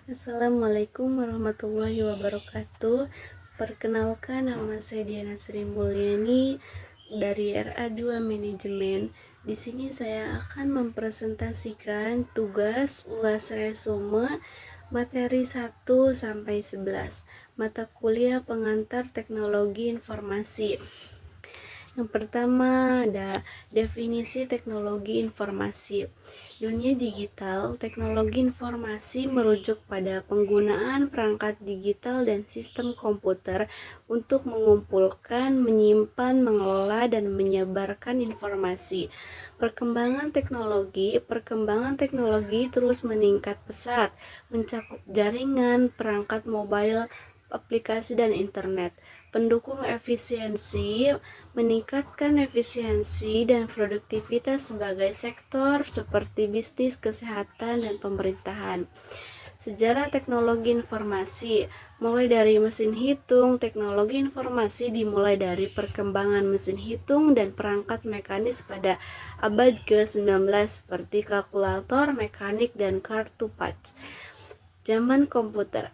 Assalamualaikum warahmatullahi wabarakatuh. Perkenalkan, nama saya Diana Sri Mulyani dari RA2 Manajemen. Di sini saya akan mempresentasikan tugas UAS resume materi 1 sampai 11, mata kuliah pengantar teknologi informasi. Yang pertama ada definisi teknologi informasi. Dunia digital, teknologi informasi merujuk pada penggunaan perangkat digital dan sistem komputer untuk mengumpulkan, menyimpan, mengelola, dan menyebarkan informasi. Perkembangan teknologi terus meningkat pesat, mencakup jaringan, perangkat mobile, aplikasi, dan internet. Pendukung efisiensi, meningkatkan efisiensi dan produktivitas sebagai sektor seperti bisnis, kesehatan, dan pemerintahan. Sejarah teknologi informasi. Mulai dari mesin hitung, teknologi informasi dimulai dari perkembangan mesin hitung dan perangkat mekanis pada abad ke-19 seperti kalkulator, mekanik, dan kartu paj. Zaman komputer.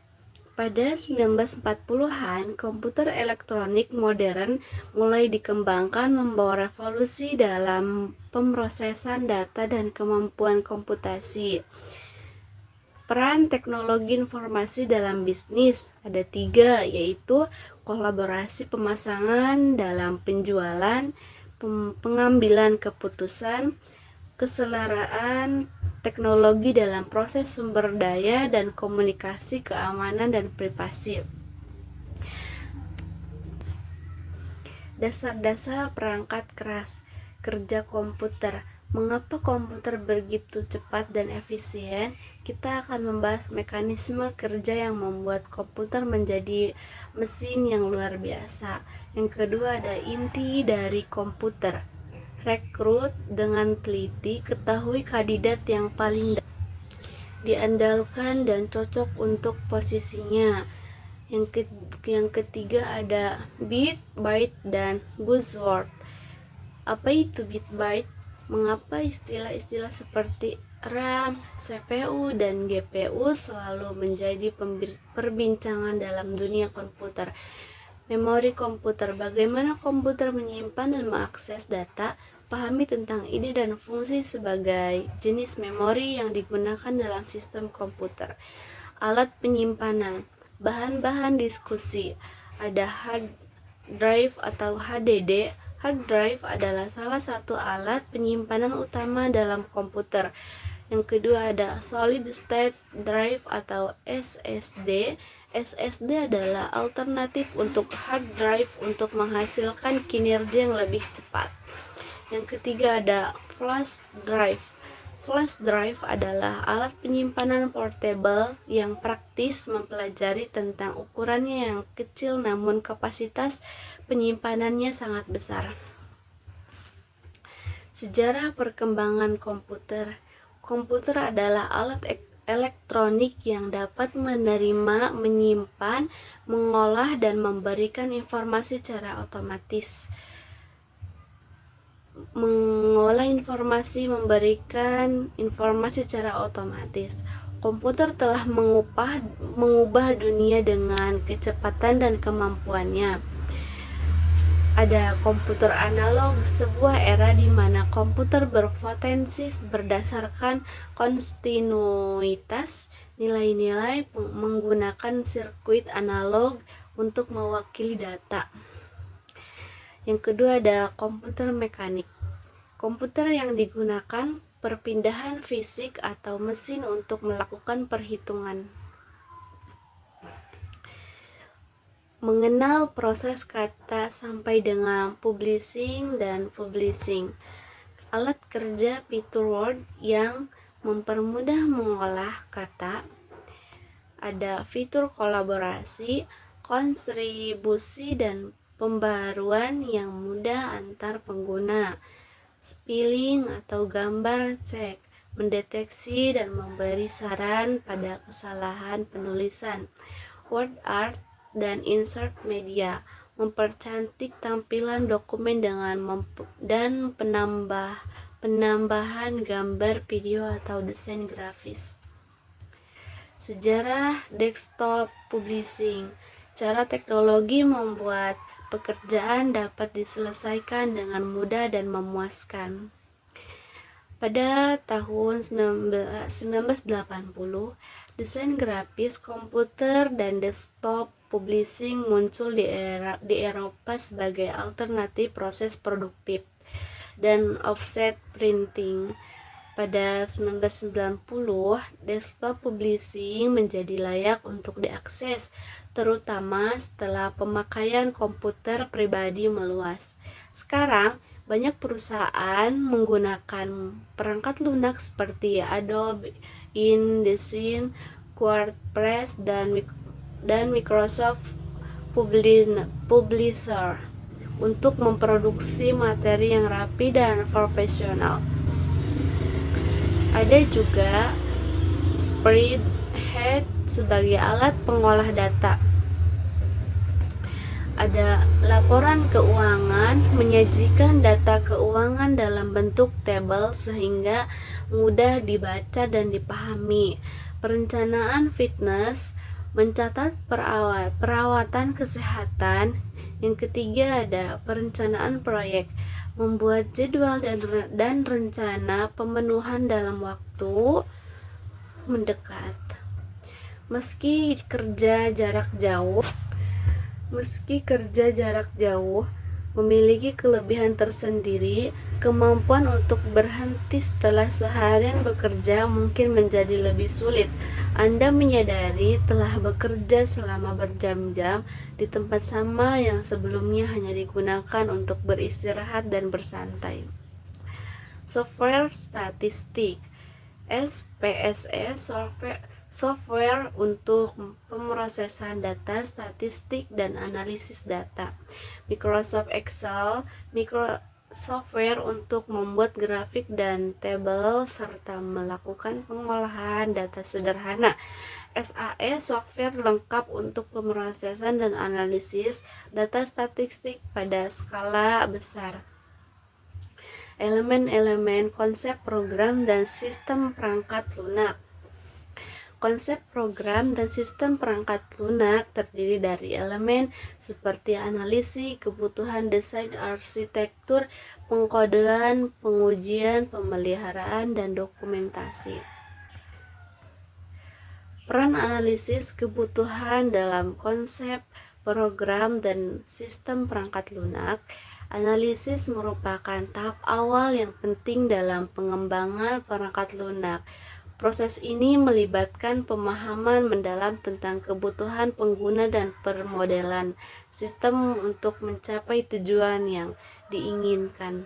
Pada 1940-an, komputer elektronik modern mulai dikembangkan membawa revolusi dalam pemrosesan data dan kemampuan komputasi. Peran teknologi informasi dalam bisnis ada 3, yaitu kolaborasi pemasangan dalam penjualan, pengambilan keputusan, keselaraan teknologi dalam proses sumber daya, dan komunikasi, keamanan, dan privasi. Dasar-dasar perangkat keras kerja komputer. Mengapa komputer begitu cepat dan efisien? Kita akan membahas mekanisme kerja yang membuat komputer menjadi mesin yang luar biasa. Yang kedua ada inti dari komputer. Rekrut dengan teliti, ketahui kandidat yang paling diandalkan dan cocok untuk posisinya. Yang ketiga ada bit, byte, dan buzzword. Apa itu bit, byte? Mengapa istilah-istilah seperti RAM, CPU, dan GPU selalu menjadi perbincangan dalam dunia komputer? Memori komputer. Bagaimana komputer menyimpan dan mengakses data? Pahami tentang ide dan fungsi sebagai jenis memori yang digunakan dalam sistem komputer. Alat penyimpanan. Bahan-bahan diskusi. Ada hard drive atau HDD. Hard drive adalah salah satu alat penyimpanan utama dalam komputer. Yang kedua ada solid state drive atau SSD. SSD adalah alternatif untuk hard drive untuk menghasilkan kinerja yang lebih cepat. Yang ketiga ada flash drive. Flash drive adalah alat penyimpanan portable yang praktis, mempelajari tentang ukurannya yang kecil namun kapasitas penyimpanannya sangat besar. Sejarah perkembangan komputer. Komputer adalah alat elektronik yang dapat menerima, menyimpan, mengolah, dan memberikan informasi secara otomatis. Memberikan informasi secara otomatis. Komputer telah mengubah dunia dengan kecepatan dan kemampuannya. Ada komputer analog, sebuah era di mana komputer berpotensi berdasarkan kontinuitas nilai-nilai menggunakan sirkuit analog untuk mewakili data. Yang kedua ada komputer mekanik. Komputer yang digunakan perpindahan fisik atau mesin untuk melakukan perhitungan. Mengenal proses kata sampai dengan publishing dan publishing. Alat kerja fitur word yang mempermudah mengolah kata. Ada fitur kolaborasi, kontribusi, dan pembaruan yang mudah antar pengguna. Spelling atau gambar cek, mendeteksi dan memberi saran pada kesalahan penulisan. Word art dan insert media, mempercantik tampilan dokumen dengan penambahan gambar, video, atau desain grafis. Sejarah desktop publishing. Cara teknologi membuat pekerjaan dapat diselesaikan dengan mudah dan memuaskan. Pada tahun 1980, desain grafis komputer dan desktop publishing muncul di Eropa sebagai alternatif proses produktif dan offset printing. Pada 1990, desktop publishing menjadi layak untuk diakses, terutama setelah pemakaian komputer pribadi meluas. Sekarang, banyak perusahaan menggunakan perangkat lunak seperti Adobe, InDesign, WordPress, dan Microsoft Publisher untuk memproduksi materi yang rapi dan profesional. Ada juga Spreadsheet sebagai alat pengolah data. Ada laporan keuangan, menyajikan data keuangan dalam bentuk tabel sehingga mudah dibaca dan dipahami. Perencanaan fitness, mencatat perawatan kesehatan. Yang ketiga ada perencanaan proyek, membuat jadwal dan rencana pemenuhan dalam waktu mendekat. Meski kerja jarak jauh memiliki kelebihan tersendiri, kemampuan untuk berhenti setelah seharian bekerja mungkin menjadi lebih sulit. Anda menyadari telah bekerja selama berjam-jam di tempat sama yang sebelumnya hanya digunakan untuk beristirahat dan bersantai. Software statistik SPSS software untuk pemrosesan data, statistik, dan analisis data. Microsoft Excel software untuk membuat grafik dan tabel serta melakukan pengolahan data sederhana. SAS software lengkap untuk pemrosesan dan analisis data statistik pada skala besar. Elemen-elemen konsep program dan sistem perangkat lunak. Konsep program dan sistem perangkat lunak terdiri dari elemen seperti analisis, kebutuhan desain arsitektur, pengkodean, pengujian, pemeliharaan, dan dokumentasi. Peran analisis kebutuhan dalam konsep program dan sistem perangkat lunak. Analisis merupakan tahap awal yang penting dalam pengembangan perangkat lunak. Proses ini melibatkan pemahaman mendalam tentang kebutuhan pengguna dan permodelan sistem untuk mencapai tujuan yang diinginkan.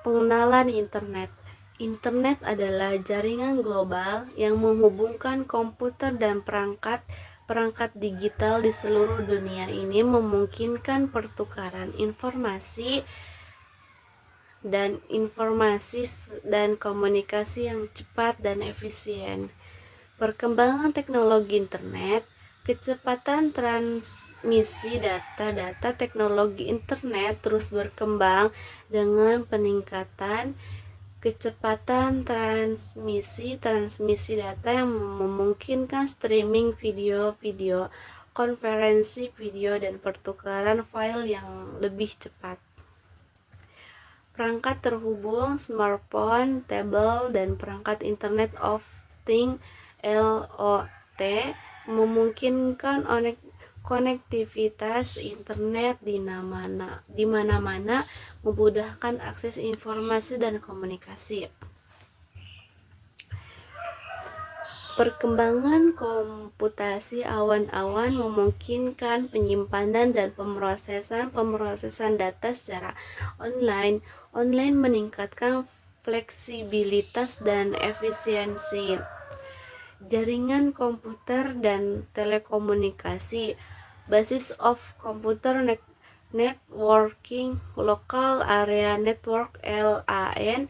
Pengenalan Internet. Internet adalah jaringan global yang menghubungkan komputer dan perangkat digital di seluruh dunia. Ini memungkinkan pertukaran informasi dan komunikasi yang cepat dan efisien. Perkembangan teknologi internet, kecepatan transmisi data teknologi internet terus berkembang dengan peningkatan kecepatan transmisi data yang memungkinkan streaming video, konferensi video, dan pertukaran file yang lebih cepat. Perangkat terhubung, smartphone, tablet, dan perangkat Internet of Things (IoT) memungkinkan konektivitas internet di mana-mana, memudahkan akses informasi dan komunikasi. Perkembangan komputasi awan-awan memungkinkan penyimpanan dan pemrosesan data secara online. Online meningkatkan fleksibilitas dan efisiensi. Jaringan komputer dan telekomunikasi, basis of computer networking, local area network (LAN),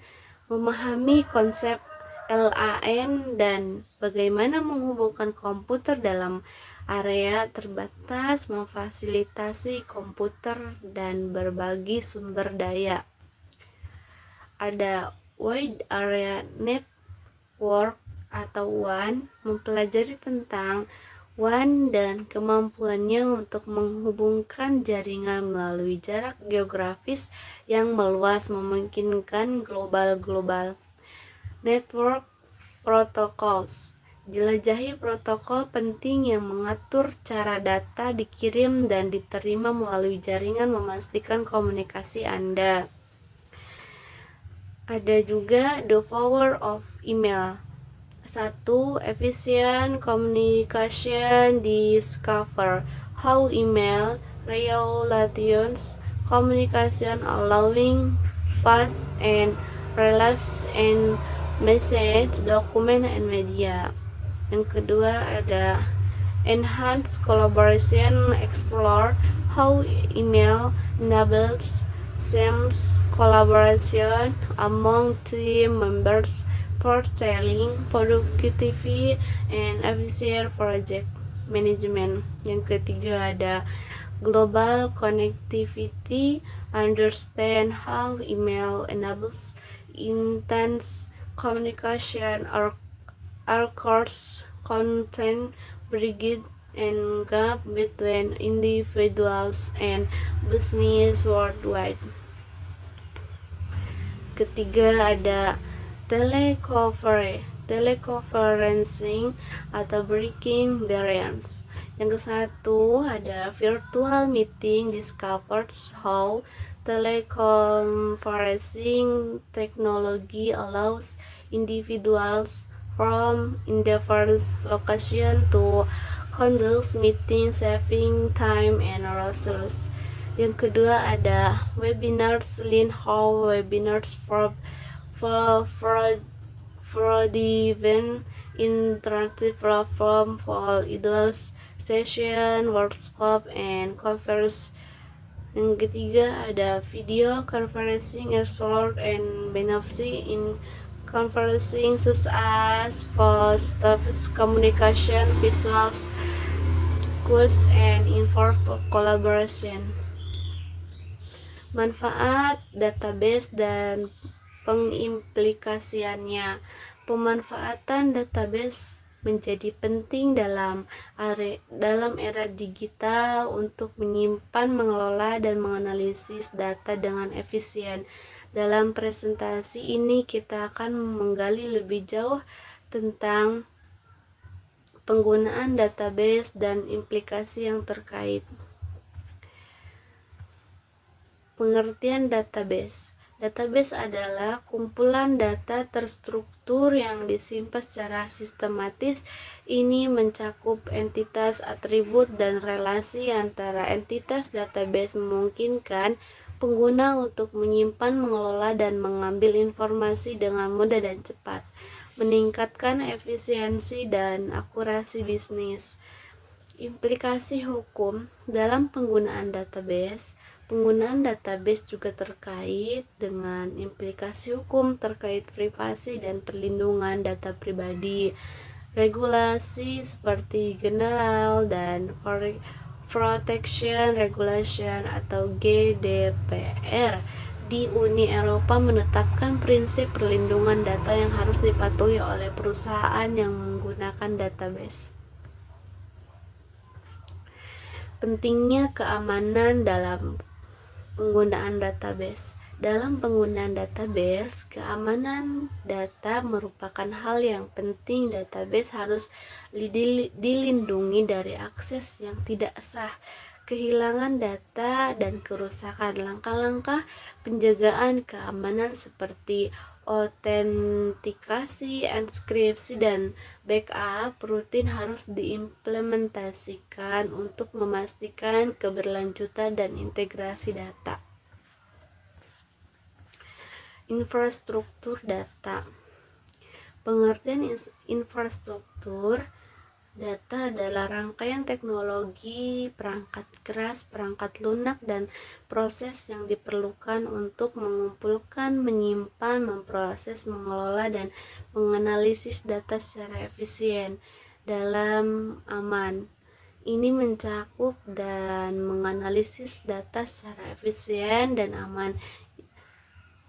memahami konsep LAN dan bagaimana menghubungkan komputer dalam area terbatas memfasilitasi komputer dan berbagi sumber daya. Ada Wide Area Network atau WAN, mempelajari tentang WAN dan kemampuannya untuk menghubungkan jaringan melalui jarak geografis yang meluas memungkinkan global network protocols. Jelajahi protokol penting yang mengatur cara data dikirim dan diterima melalui jaringan memastikan komunikasi Anda. Ada juga the power of email. 1. Efficient communication discover how email relations communication allowing fast and reliable and message, document, and media. Yang kedua ada enhance collaboration, explore how email enables seamless collaboration among team members for sharing, productivity, and efficient project management. Yang ketiga ada global connectivity, understand how email enables intense communication across content bridge and gap between individuals and business worldwide. Ketiga ada teleconferencing atau breaking barriers. Yang ke-1 ada virtual meeting discovers how teleconferencing technology allows individuals from diverse locations to conduct meetings, saving time and resources. Yang kedua ada webinars, learn how webinars for the event interactive platform for individuals, session, workshop, and conference. Yang ketiga ada video conferencing, explore and benefit in conferencing such as voice, communication, visuals, quiz, and informal collaboration. Manfaat database dan pengimplikasiannya. Pemanfaatan database menjadi penting dalam era digital untuk menyimpan, mengelola, dan menganalisis data dengan efisien. Dalam presentasi ini kita akan menggali lebih jauh tentang penggunaan database dan implikasi yang terkait. Pengertian database. Database adalah kumpulan data terstruktur yang disimpan secara sistematis. Ini mencakup entitas, atribut, dan relasi antara entitas. Database memungkinkan pengguna untuk menyimpan, mengelola, dan mengambil informasi dengan mudah dan cepat, meningkatkan efisiensi dan akurasi bisnis. Implikasi hukum dalam penggunaan database. Penggunaan database juga terkait dengan implikasi hukum terkait privasi dan perlindungan data pribadi. Regulasi seperti General dan Protection Regulation atau GDPR di Uni Eropa menetapkan prinsip perlindungan data yang harus dipatuhi oleh perusahaan yang menggunakan database. Pentingnya keamanan dalam penggunaan database. Dalam penggunaan database, keamanan data merupakan hal yang penting. Database harus dilindungi dari akses yang tidak sah, kehilangan data, dan kerusakan. Langkah-langkah penjagaan keamanan seperti autentikasi, enkripsi, dan backup rutin harus diimplementasikan untuk memastikan keberlanjutan dan integrasi data. Infrastruktur data. Pengertian infrastruktur data adalah rangkaian teknologi, perangkat keras, perangkat lunak, dan proses yang diperlukan untuk mengumpulkan, menyimpan, memproses, mengelola, dan menganalisis data secara efisien dalam aman. Ini mencakup dan menganalisis data secara efisien dan aman,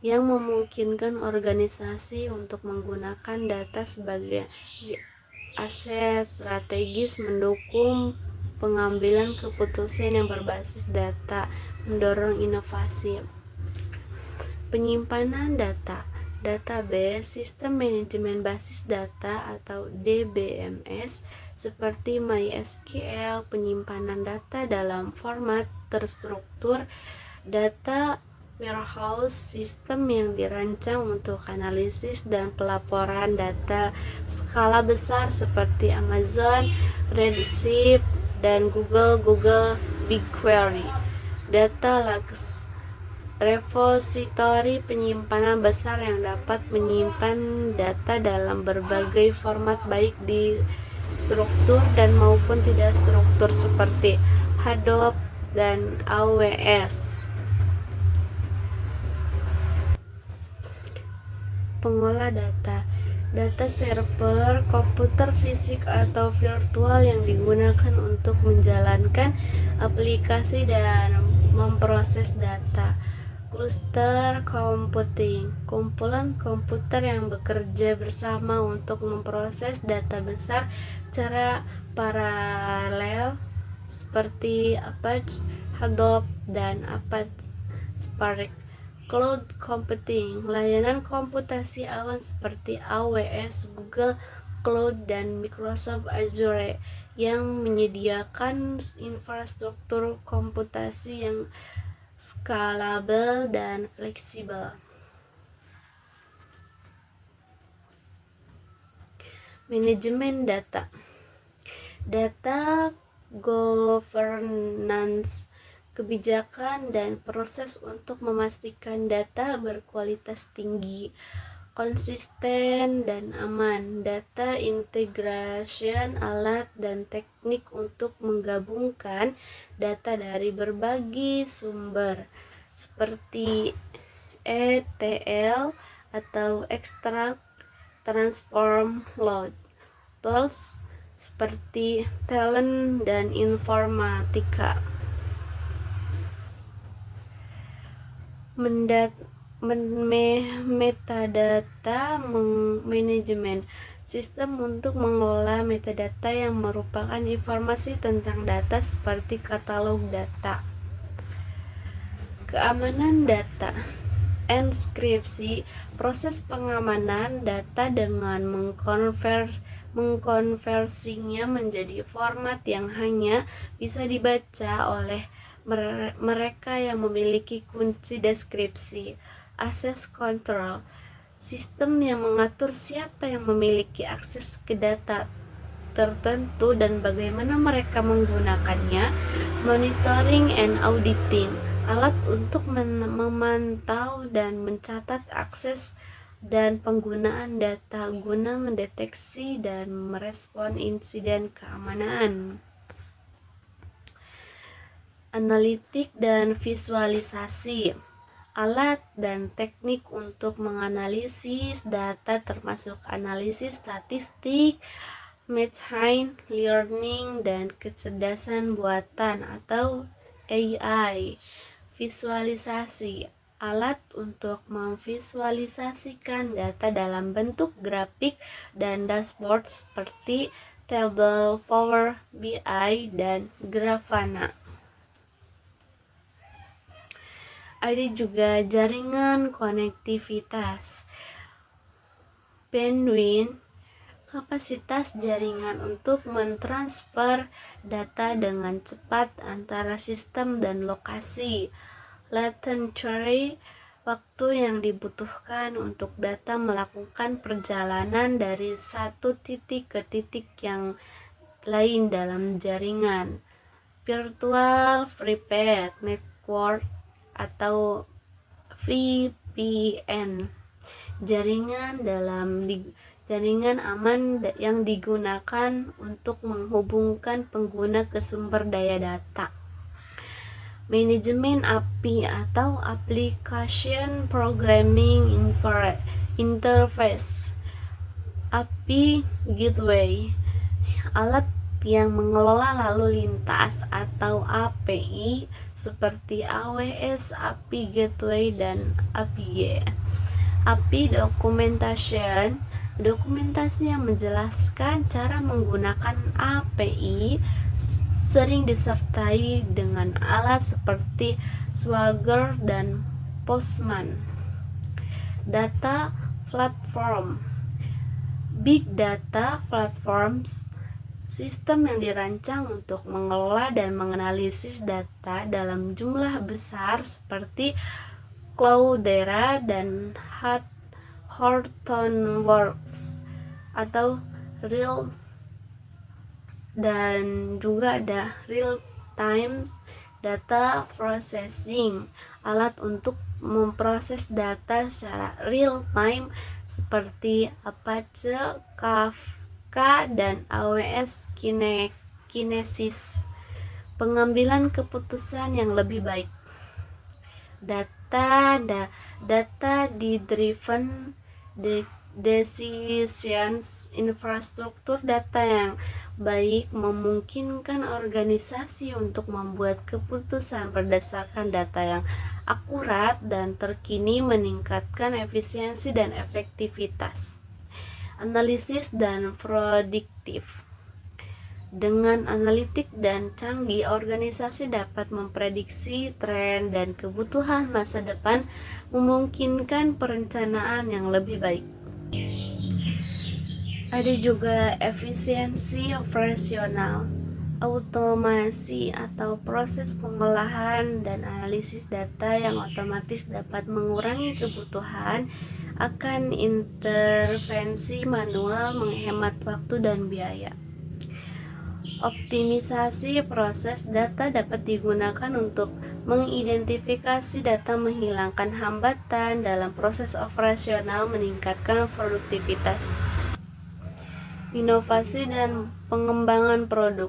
yang memungkinkan organisasi untuk menggunakan data sebagai aset strategis, mendukung pengambilan keputusan yang berbasis data, mendorong inovasi. Penyimpanan data, database, sistem manajemen basis data atau DBMS seperti MySQL, penyimpanan data dalam format terstruktur, data warehouse, sistem yang dirancang untuk analisis dan pelaporan data skala besar seperti Amazon Redshift dan Google BigQuery. Data lakes, repositori penyimpanan besar yang dapat menyimpan data dalam berbagai format baik di struktur dan maupun tidak struktur seperti Hadoop dan AWS. Pengolah data, data server, komputer fisik atau virtual yang digunakan untuk menjalankan aplikasi dan memproses data. Cluster computing, kumpulan komputer yang bekerja bersama untuk memproses data besar secara paralel seperti Apache Hadoop dan Apache Spark. Cloud computing, layanan komputasi awan seperti AWS, Google Cloud, dan Microsoft Azure yang menyediakan infrastruktur komputasi yang scalable dan fleksibel. Manajemen data, data governance, kebijakan dan proses untuk memastikan data berkualitas tinggi, konsisten dan aman. Data integration, alat dan teknik untuk menggabungkan data dari berbagai sumber seperti ETL atau extract, transform, load. Tools seperti talent dan informatika. Metadata manajemen, sistem untuk mengelola metadata yang merupakan informasi tentang data seperti katalog data. Keamanan data, enkripsi, proses pengamanan data dengan mengkonversinya menjadi format yang hanya bisa dibaca oleh mereka yang memiliki kunci deskripsi. Access control, sistem yang mengatur siapa yang memiliki akses ke data tertentu dan bagaimana mereka menggunakannya. Monitoring and auditing, alat untuk memantau dan mencatat akses dan penggunaan data guna mendeteksi dan merespon insiden keamanan. Analitik dan visualisasi, alat dan teknik untuk menganalisis data termasuk analisis statistik, machine learning, dan kecerdasan buatan atau AI. Visualisasi, alat untuk memvisualisasikan data dalam bentuk grafik dan dashboard seperti Tableau, Power BI, dan Grafana. Ada juga jaringan konektivitas, bandwidth, kapasitas jaringan untuk mentransfer data dengan cepat antara sistem dan lokasi. Latency, waktu yang dibutuhkan untuk data melakukan perjalanan dari satu titik ke titik yang lain dalam jaringan. Virtual Private Network atau VPN, jaringan aman yang digunakan untuk menghubungkan pengguna ke sumber daya data. Manajemen API atau Application Programming Interface, API Gateway, alat yang mengelola lalu lintas atau API seperti AWS, API Gateway, dan API. API Documentation, dokumentasi yang menjelaskan cara menggunakan API sering disertai dengan alat seperti Swagger dan Postman. Data Platform, Big Data Platforms, sistem yang dirancang untuk mengelola dan menganalisis data dalam jumlah besar seperti Cloudera dan Hortonworks atau real, dan juga ada real time data processing, alat untuk memproses data secara real time seperti Apache, Kafka, dan AWS Kinesis. Pengambilan keputusan yang lebih baik. Data driven decisions, infrastruktur data yang baik memungkinkan organisasi untuk membuat keputusan berdasarkan data yang akurat dan terkini, meningkatkan efisiensi dan efektivitas. Analisis dan prediktif. Dengan analitik dan canggih, organisasi dapat memprediksi tren dan kebutuhan masa depan, memungkinkan perencanaan yang lebih baik. Ada juga efisiensi operasional, automasi atau proses pengolahan dan analisis data yang otomatis dapat mengurangi kebutuhan akan intervensi manual, menghemat waktu dan biaya. Optimisasi proses data dapat digunakan untuk mengidentifikasi data, menghilangkan hambatan dalam proses operasional, meningkatkan produktivitas. Inovasi dan pengembangan produk,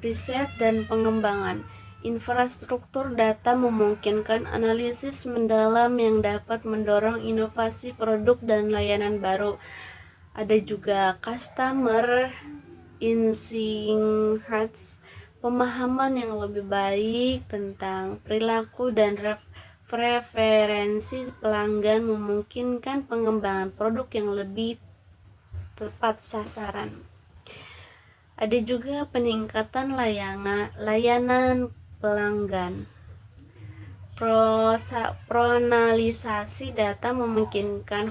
riset dan pengembangan. Infrastruktur data memungkinkan analisis mendalam yang dapat mendorong inovasi produk dan layanan baru. Ada juga customer insights, pemahaman yang lebih baik tentang perilaku dan preferensi pelanggan, memungkinkan pengembangan produk yang lebih tepat sasaran. Ada juga peningkatan layanan pelanggan. Personalisasi data memungkinkan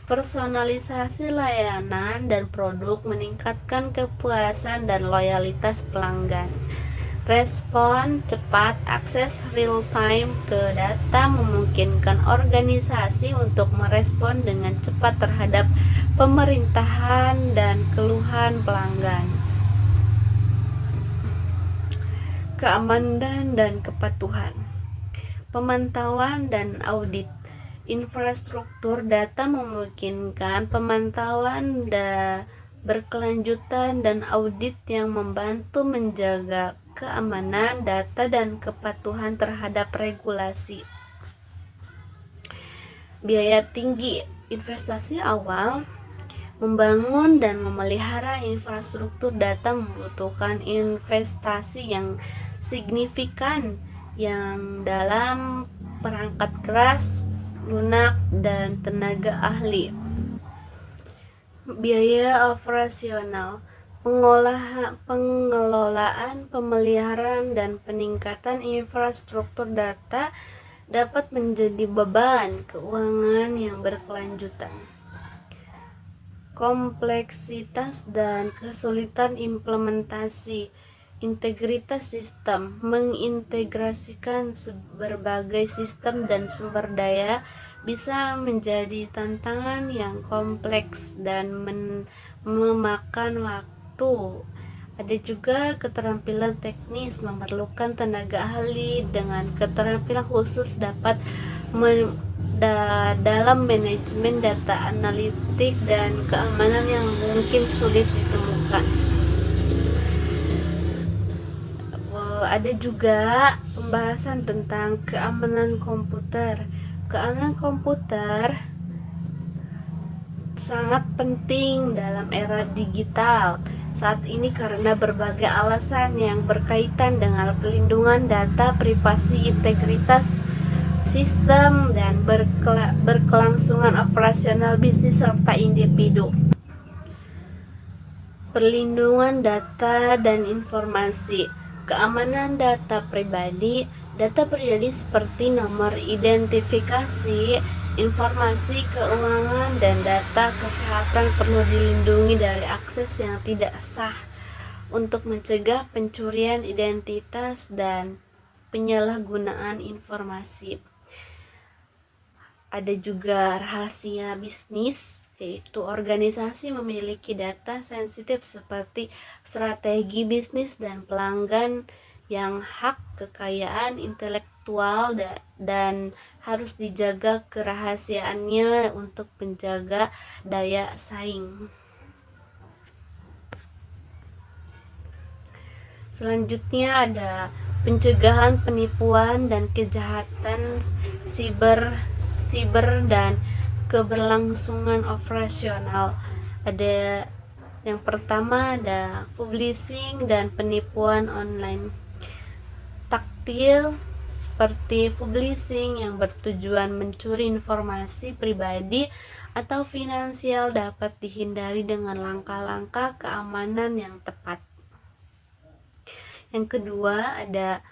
personalisasi layanan dan produk, meningkatkan kepuasan dan loyalitas pelanggan. Respon cepat, akses real time ke data memungkinkan organisasi untuk merespon dengan cepat terhadap pemerintahan dan keluhan pelanggan. Keamanan dan kepatuhan, pemantauan dan audit. Infrastruktur data memungkinkan pemantauan berkelanjutan dan audit yang membantu menjaga keamanan data dan kepatuhan terhadap regulasi. Biaya tinggi. Investasi awal, membangun dan memelihara infrastruktur data membutuhkan investasi yang signifikan yang dalam perangkat keras, lunak, dan tenaga ahli. Biaya operasional, pengelolaan, pemeliharaan, dan peningkatan infrastruktur data dapat menjadi beban keuangan yang berkelanjutan. Kompleksitas dan kesulitan implementasi. Integritas sistem, mengintegrasikan berbagai sistem dan sumber daya bisa menjadi tantangan yang kompleks dan memakan waktu. Ada juga keterampilan teknis, memerlukan tenaga ahli dengan keterampilan khusus dapat dalam manajemen data, analitik, dan keamanan yang mungkin sulit ditemukan. Ada juga pembahasan tentang keamanan komputer. Keamanan komputer sangat penting dalam era digital saat ini karena berbagai alasan yang berkaitan dengan perlindungan data, privasi, integritas sistem, dan berkelangsungan operasional bisnis serta individu. Perlindungan data dan informasi, keamanan data pribadi. Data pribadi seperti nomor identifikasi, informasi keuangan, dan data kesehatan perlu dilindungi dari akses yang tidak sah untuk mencegah pencurian identitas dan penyalahgunaan informasi. Ada juga rahasia bisnis, yaitu organisasi memiliki data sensitif seperti strategi bisnis dan pelanggan yang hak kekayaan intelektual dan harus dijaga kerahasiaannya untuk menjaga daya saing. Selanjutnya ada pencegahan penipuan dan kejahatan siber dan keberlangsungan operasional. Ada yang pertama ada publishing dan penipuan online. Taktil seperti publishing yang bertujuan mencuri informasi pribadi atau finansial dapat dihindari dengan langkah-langkah keamanan yang tepat. Yang kedua ada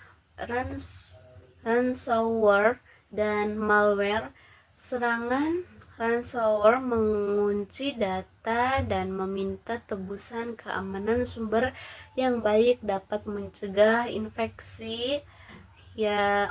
ransomware dan malware. Serangan ransomware mengunci data dan meminta tebusan keamanan sumber yang baik dapat mencegah infeksi.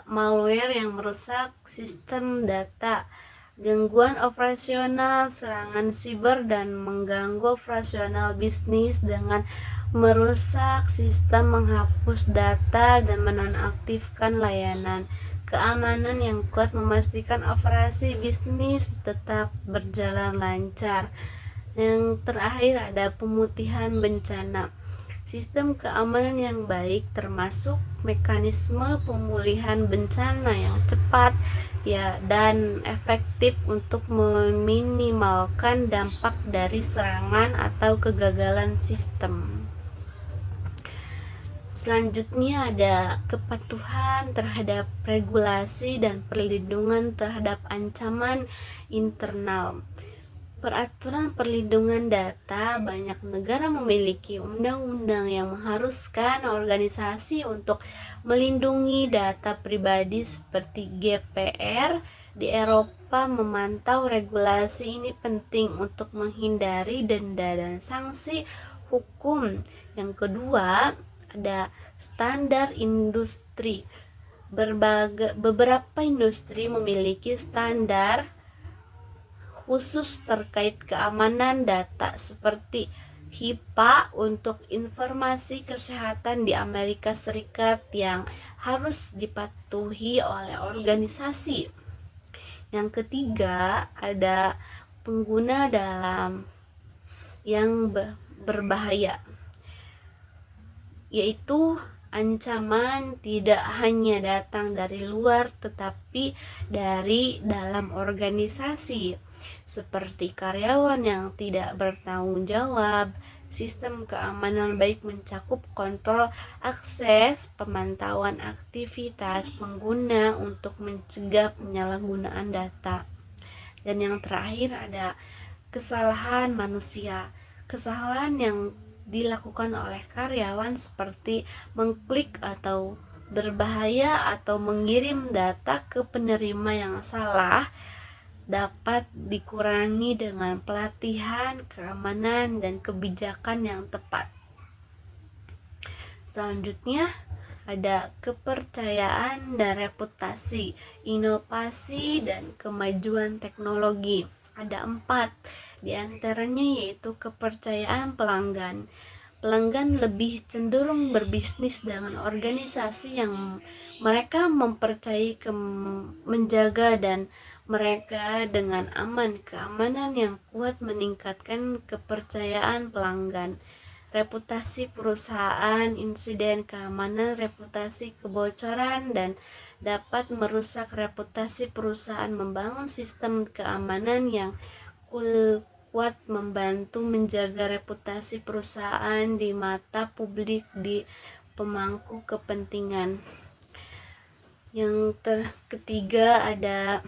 Malware yang merusak sistem data, gangguan operasional, serangan siber dan mengganggu operasional bisnis dengan merusak sistem, menghapus data, dan menonaktifkan layanan. Keamanan yang kuat memastikan operasi bisnis tetap berjalan lancar. Yang terakhir ada pemutihan bencana. Sistem keamanan yang baik termasuk mekanisme pemulihan bencana yang cepat dan efektif untuk meminimalkan dampak dari serangan atau kegagalan sistem. Selanjutnya ada kepatuhan terhadap regulasi dan perlindungan terhadap ancaman internal. Peraturan perlindungan data, banyak negara memiliki undang-undang yang mengharuskan organisasi untuk melindungi data pribadi seperti GDPR. Di Eropa, memantau regulasi ini penting untuk menghindari denda dan sanksi hukum. Yang kedua, ada standar industri. Beberapa industri memiliki standar khusus terkait keamanan data seperti HIPAA untuk informasi kesehatan di Amerika Serikat yang harus dipatuhi oleh organisasi. Yang ketiga ada pengguna dalam yang berbahaya, yaitu ancaman tidak hanya datang dari luar tetapi dari dalam organisasi, seperti karyawan yang tidak bertanggung jawab. Sistem keamanan baik mencakup kontrol akses, pemantauan aktivitas pengguna untuk mencegah penyalahgunaan data. Dan yang terakhir ada kesalahan manusia. Kesalahan yang dilakukan oleh karyawan seperti mengklik atau berbahaya atau mengirim data ke penerima yang salah dapat dikurangi dengan pelatihan, keamanan, dan kebijakan yang tepat. Selanjutnya ada kepercayaan dan reputasi, inovasi, dan kemajuan teknologi. Ada 4 diantaranya, yaitu kepercayaan pelanggan. Pelanggan lebih cenderung berbisnis dengan organisasi yang mereka mempercayai menjaga dan mereka dengan aman. Keamanan yang kuat meningkatkan kepercayaan pelanggan. Reputasi perusahaan, insiden keamanan, reputasi kebocoran, dan dapat merusak reputasi perusahaan. Membangun sistem keamanan yang kuat membantu menjaga reputasi perusahaan di mata publik di pemangku kepentingan. Yang ketiga ada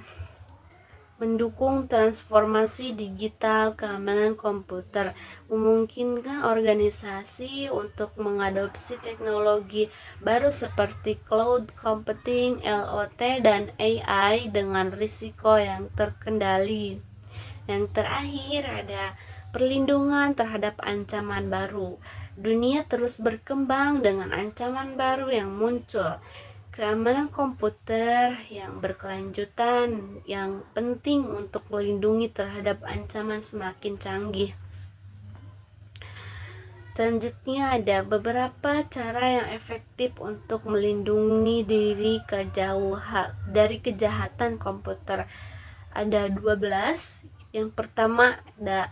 mendukung transformasi digital keamanan komputer, memungkinkan organisasi untuk mengadopsi teknologi baru seperti cloud computing, IoT, dan AI dengan risiko yang terkendali. Yang terakhir ada perlindungan terhadap ancaman baru. Dunia terus berkembang dengan ancaman baru yang muncul. Keamanan komputer yang berkelanjutan yang penting untuk melindungi terhadap ancaman semakin canggih. Selanjutnya ada beberapa cara yang efektif untuk melindungi diri dari kejahatan komputer. Ada 12. Yang pertama ada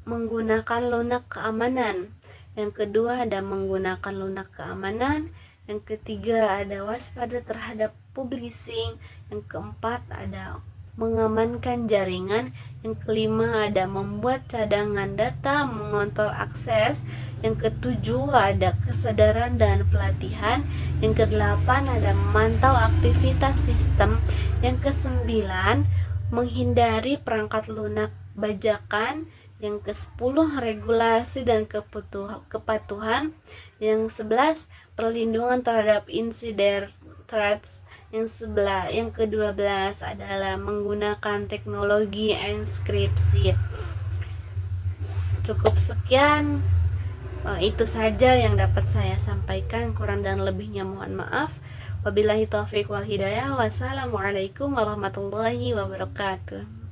menggunakan lunak keamanan. Yang kedua ada menggunakan lunak keamanan. Yang ketiga ada waspada terhadap publishing. Yang keempat ada mengamankan jaringan. Yang kelima ada membuat cadangan data, mengontrol akses. Yang ketujuh ada kesadaran dan pelatihan. Yang kedelapan ada memantau aktivitas sistem. Yang kesembilan menghindari perangkat lunak bajakan. Yang ke-10 regulasi dan kepatuhan. Yang 11 perlindungan terhadap insider threats. Yang ke-12 adalah menggunakan teknologi enkripsi. Cukup sekian, itu saja yang dapat saya sampaikan, kurang dan lebihnya mohon maaf. Wabillahi taufiq wal hidayah. Wassalamualaikum warahmatullahi wabarakatuh.